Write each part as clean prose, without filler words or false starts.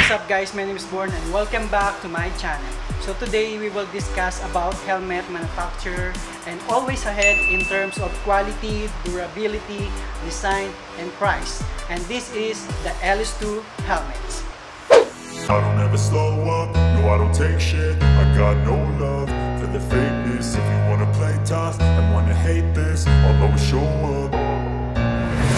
What's up guys, my name is Born and welcome back to my channel. So today we will discuss about helmet manufacture and always ahead in terms of quality, durability, design, and price. And this is the LS2 helmets. I don't ever slow up, no I don't take shit. I got no love for the fakeness. If you wanna play tough and wanna hate this, I'll always show up.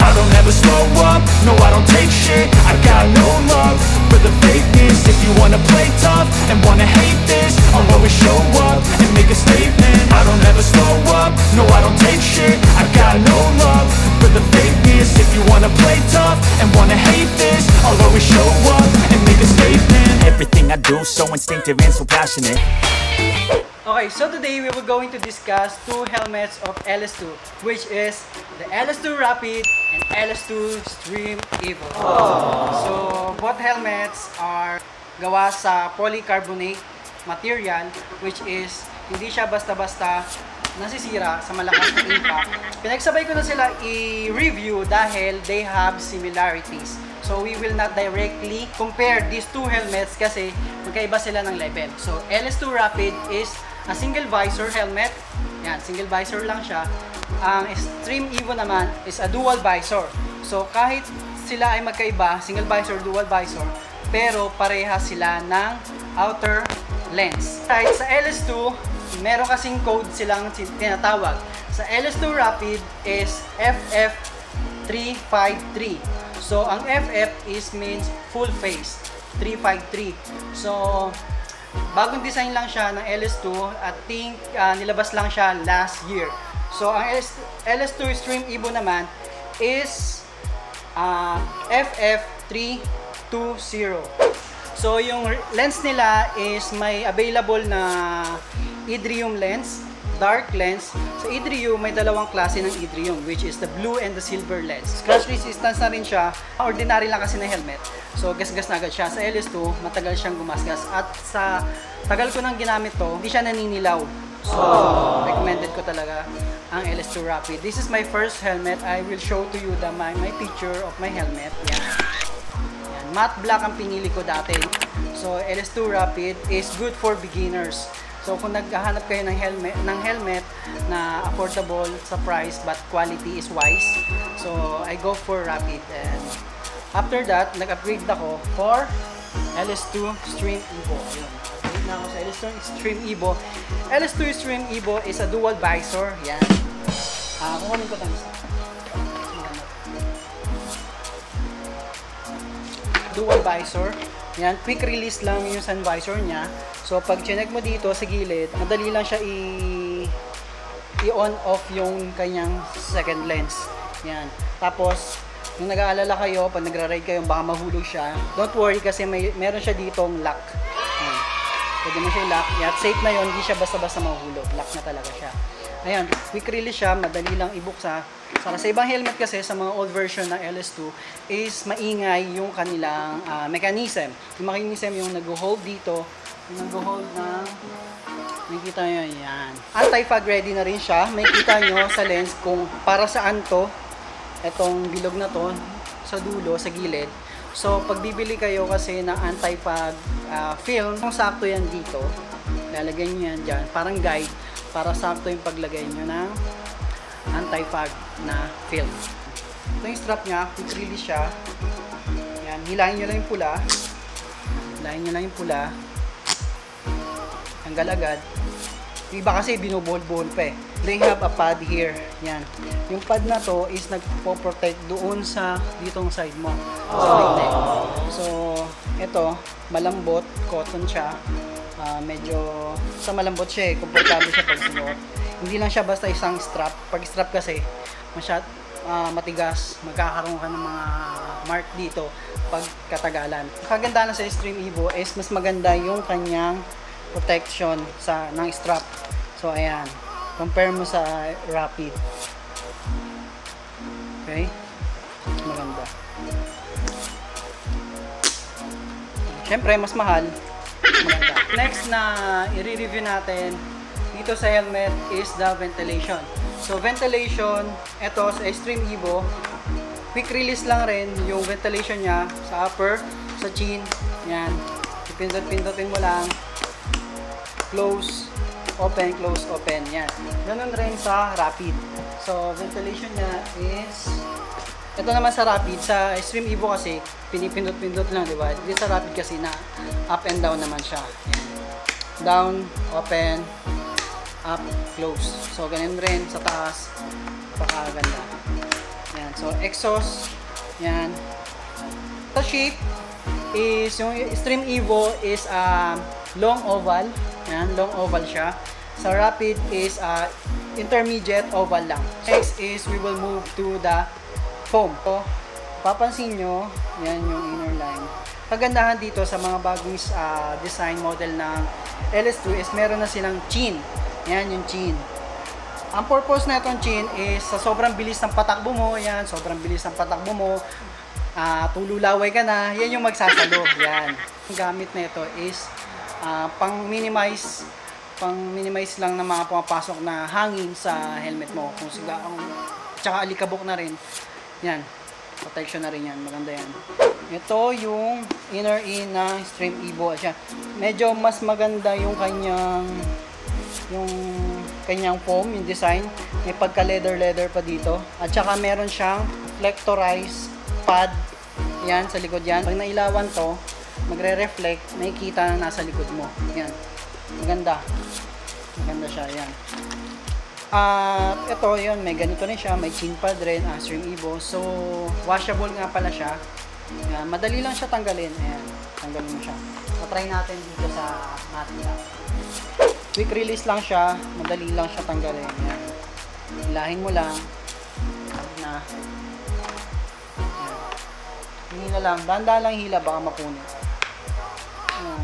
I don't ever slow up, no I don't take shit. I got no love for the fakeness. If you wanna play tough and wanna hate this, I'll always show up and make a statement. I don't ever slow up, no I don't take shit. I got no love for the fakeness. If you wanna play tough and wanna hate this, I'll always show up and make a statement. Everything I do so instinctive and so passionate. Okay, so today we were going to discuss two helmets of LS2, which is the LS2 Rapid and LS2 Stream Evo. So both helmets are gawa sa polycarbonate material, which is hindi siya basta-basta nasisira sa malakas na impact. Pinagsabay ko na sila i-review dahil they have similarities. So we will not directly compare these two helmets kasi magkaiba sila ng level. So LS2 Rapid is a single visor helmet. Yan, single visor lang siya. Ang Stream Evo naman is a dual visor. So kahit sila ay magkaiba, single visor, dual visor, pero pareha sila ng outer lens. Right, sa LS2, meron kasing code silang tinatawag. Sa LS2 Rapid is FF353. So ang FF is means full face, 353. So bagong design lang siya ng LS2. I think nilabas lang siya last year. So ang LS2 Stream Evo naman is FF320. So yung lens nila is may available na Idrium lens, dark lens. Sa Idrium may dalawang klase ng Idrium, which is the blue and the silver lens. Scratch resistance na rin siya. Ordinary lang kasi na helmet. So gasgas na agad siya. Sa LS2 matagal siyang gumasgas. At sa tagal ko nang ginamit to, hindi siya naninilaw. So recommended ko talaga ang LS2 Rapid. This is my first helmet. I will show to you my picture of my helmet. Yan. Yan. Matte black ang pinili ko dati. So LS2 Rapid is good for beginners. So kung naghahanap kayo ng helmet na affordable sa price but quality is wise, so I go for Rapid. And after that, nag-upgrade ako for LS2 Stream Evo. Ayun. Upgrade na ako sa LS2 Stream Evo. LS2 Stream Evo is a dual visor. Yan. Kukunin ko lang isa. Dual visor. Yan, quick release lang yung sun visor niya. So pag chinek mo dito sa gilid, madali lang siya i-on off yung kanyang second lens. Yan. Tapos kung nag-aalala kayo, pag nagra-ride kayo, baka mahulog siya. Don't worry kasi meron siya ditong lock. Yan. Pwede mo siya i-lock. Yan, safe na yun, hindi siya basta-basta mahulog. Lock na talaga siya. Ayan, quick release siya, madali lang ibuksa. Sa ibang helmet kasi, sa mga old version ng LS2, is maingay yung kanilang mechanism. Yung mechanism yung nag-hold dito, yung nag-hold na, makikita nyo yan. Anti-fog ready na rin siya. Makikita nyo sa lens kung para saan to, etong bilog na to, sa dulo, sa gilid. So, pag bibili kayo kasi ng anti-fog film, kung sakto yan dito, lalagay nyo yan dyan, parang guide, para sakto yung paglagay nyo ng anti-fog na film. Ito yung strap niya, quick release siya. Yan, hilahin nyo lang yung pula. Hilahin nyo lang yung pula. Tanggal agad. Yung iba kasi binubol-bol pa eh. They have a pad here. Yan. Yung pad na to is nagpo-protect doon sa ditong side mo. So, ito, malambot, cotton siya. Medyo sa malambot siya eh, komportable siya pag sinuot. Hindi lang siya basta isang strap. Pag strap kasi matigas, magkakaroon ka ng mga mark dito pag katagalan. Kagandahan sa Stream Evo is mas maganda yung kanyang protection ng strap. So ayan, compare mo sa Rapid. Okay? Maganda. Siyempre, mas mahal. Maganda. Next na i-review natin dito sa helmet is the ventilation. So ventilation, ito sa Stream Evo, quick release lang rin yung ventilation niya sa upper. So sa chin, yan. Pindot-pindotin mo lang. Close, open, close, open. Yan. Ganun rin sa Rapid. So, ventilation niya is... Ito naman sa Rapid. Sa Extreme Evo kasi, pinipindot-pindot lang, di ba? Hindi sa Rapid kasi na up and down naman siya. Yan. Down, open, up, close. So, ganun rin sa taas. Napakaganda. Yan. So, exhaust. Yan. Sa shape is, yung Extreme Evo is long oval. Yan, long oval siya. Sa Rapid is intermediate oval lang. Next is we will move to the foam. So, papansin nyo, yan yung inner line. Kagandahan dito sa mga bagong design model ng LS2 is meron na silang chin. Yan yung chin. Ang purpose na itong chin is sa sobrang bilis ng patakbo mo, yan, sobrang bilis ng patakbo mo, tululaway ka na, yan yung magsasalo. Yan. Ang gamit na ito is pang-minimize lang ng mga pumapasok na hangin sa helmet mo. Kung tsaka alikabok na rin. Yan. Protection na rin yan. Maganda yan. Ito yung inner in ng Extreme Evo. Medyo mas maganda yung kanyang foam, yung design. May pagka leather pa dito. At saka meron siyang reflectorized pad. Yan, sa likod yan. Pag nailawan to, magre-reflect, makikita na nasa likod mo. Yan. Maganda. Maganda siya. Yan. Ito, yun. May ganito rin siya. May chin pad rin. Extreme Evo. So, washable nga pala siya. Yan. Madali lang siya tanggalin. Ayan. Tanggalin mo siya. Try natin dito sa Matla. Quick release lang siya. Madali lang siya tanggalin. Yan. Hilahin mo lang. Na. Hila lang. Danda lang hila. Baka mapunit. Ayan.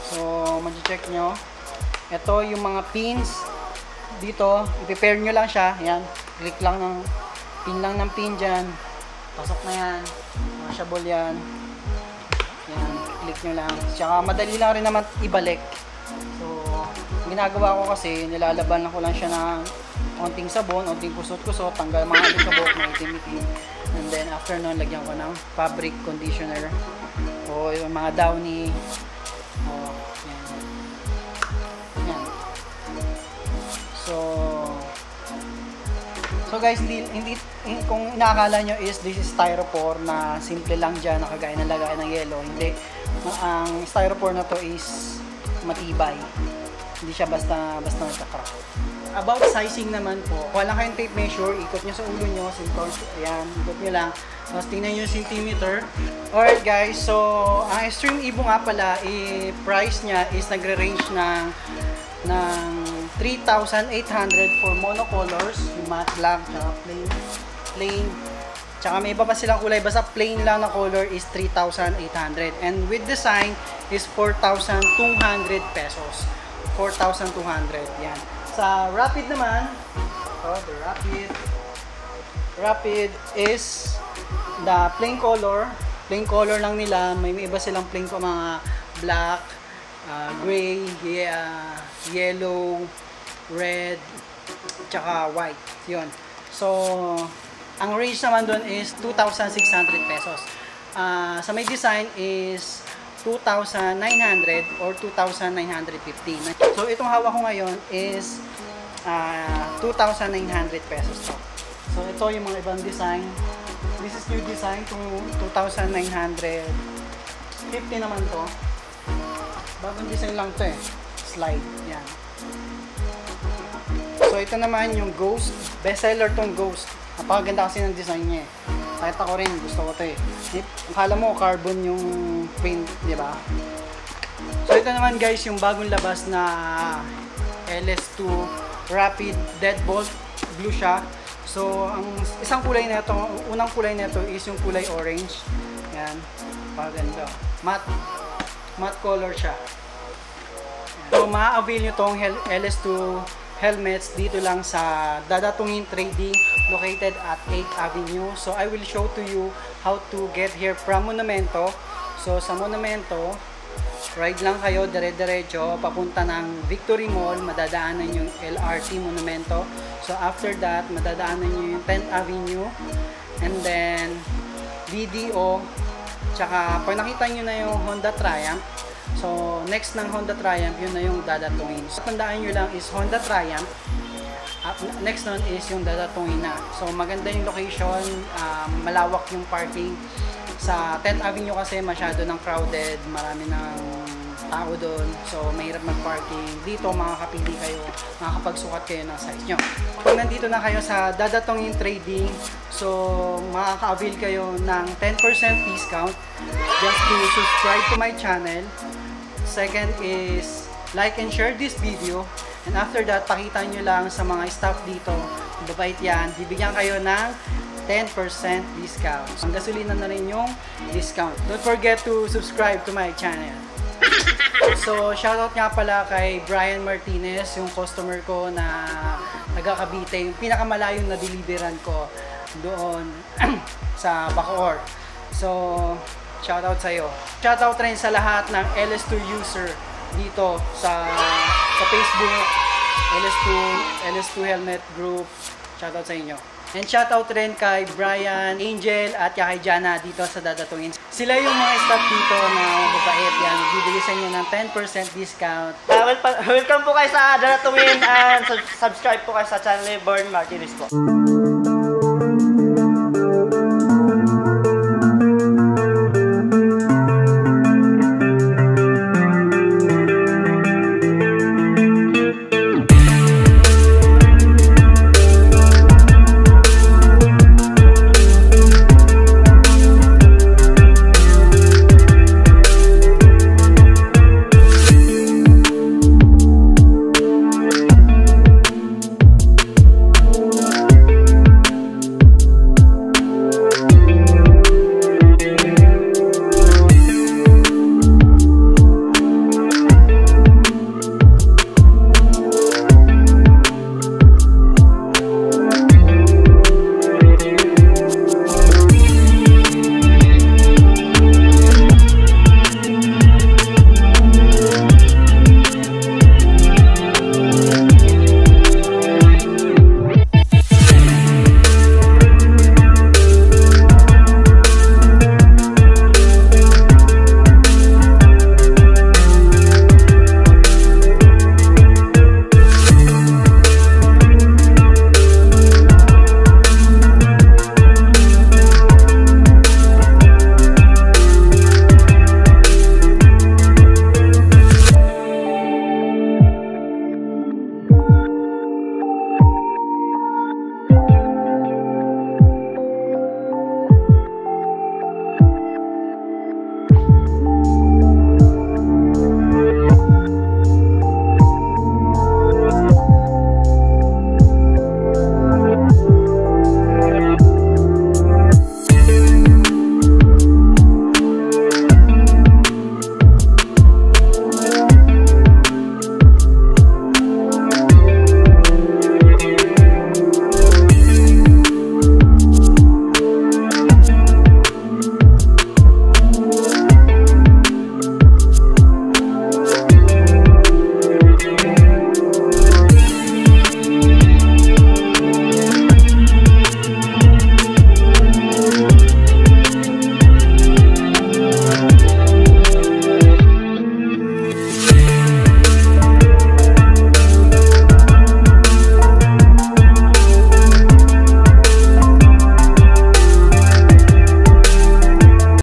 So, mag-check nyo. Ito yung mga pins. Dito, i-prepare nyo lang siya. Ayan. Click lang ng pin dyan. Pasok na yan. Washable yan. Ayan. Click nyo lang. Tsaka madali lang rin naman ibalik. So, ginagawa ko kasi, nilalaban ko lang siya ng onting sabon, onting kusot-kusot, tanggal mga alikabok na itim-itim. And then, after nun, lagyan ko ng fabric conditioner. O yung mga downy. O, yan. Yan. So guys, hindi kung inaakala nyo is this is styrofoam na simple lang dyan, nakagaya ng lagay ng yelo. Hindi. Ang styrofoam na to is matibay. Hindi siya basta nagka-crack. About sizing naman po, wala kayong tape measure, ikot nyo sa ulo nyo, ayan, ikot nyo lang. Tapos tingnan nyo yung centimeter. Alright guys, so ang Extreme Evo nga pala, price niya is nagre-range ng 3,800 for monocolors, yung matte black, tsaka plain. Tsaka may iba pa silang kulay, basta plain lang na color is 3,800. And with design is 4,200 pesos. 4,200, yan. Sa Rapid naman, the Rapid is the plain color. Plain color lang nila. May iba silang plain ko, mga black, gray, yellow, red, tsaka white. Yun. So, ang range naman doon is 2,600 pesos. Sa may design is 2,900 or 2,950. So, itong hawak ko ngayon is 2,900 pesos to. So, ito yung mga ibang design. This is new design to 2,950 naman to. Bagong design lang to eh. Slide. Yan. So, ito naman yung Ghost. Bestseller tong Ghost. Napakaganda kasi ng design niya eh. Kahit ako rin, gusto ko to eh. Akala mo carbon yung print, di ba? So ito naman guys, yung bagong labas na LS2 Rapid Deadbolt. Blue siya. So ang isang kulay na ito, unang kulay na ito is yung kulay orange. Yan. Paganda. Matte color siya. Yan. So ma-avail nyo tong LS2 helmets dito lang sa Dadatungin Trading located at 8th Avenue. So I will show to you how to get here from Monumento. So sa Monumento, ride lang kayo dire-diretso papunta ng Victory Mall, madadaanan yung LRT Monumento. So after that, madadaanan nyo yung 10th Avenue and then BDO Tsaka pag nakita nyo na yung Honda Triumph, so next ng Honda Triumph, yun na yung dadatungin. So tandaan nyo lang is Honda Triumph, next nun is yung dadatungin na. So maganda yung location, malawak yung parking. Sa 10th Avenue kasi masyado ng crowded, marami ng tao doon. So mahirap mag-parking. Dito makakapili kayo, makakapagsukat kayo ng size nyo. Pag nandito na kayo sa Dadatungin Trading, so makaka-avail kayo ng 10% discount just to subscribe to my channel. Second is like and share this video. And after that, pakita nyo lang sa mga staff dito, babait yan, bibigyan kayo ng 10% discount. Ang gasolina na rin yung discount. Don't forget to subscribe to my channel. So, shoutout nga pala kay Brian Martinez, yung customer ko na taga-Cavite, yung pinakamalayong na deliveran ko doon sa Bacoor. So, shoutout sa'yo. Shoutout rin sa lahat ng LS2 user dito sa Facebook, LS2 Helmet Group. Shoutout sa inyo. And shoutout rin kay Brian, Angel at kay Jana dito sa Dadatungin. Sila yung mga staff dito na mababait yan. Bibigay sa inyo ng 10% discount. Welcome po kayo sa Dadatungin and subscribe po kayo sa channel ni Born Martinez po.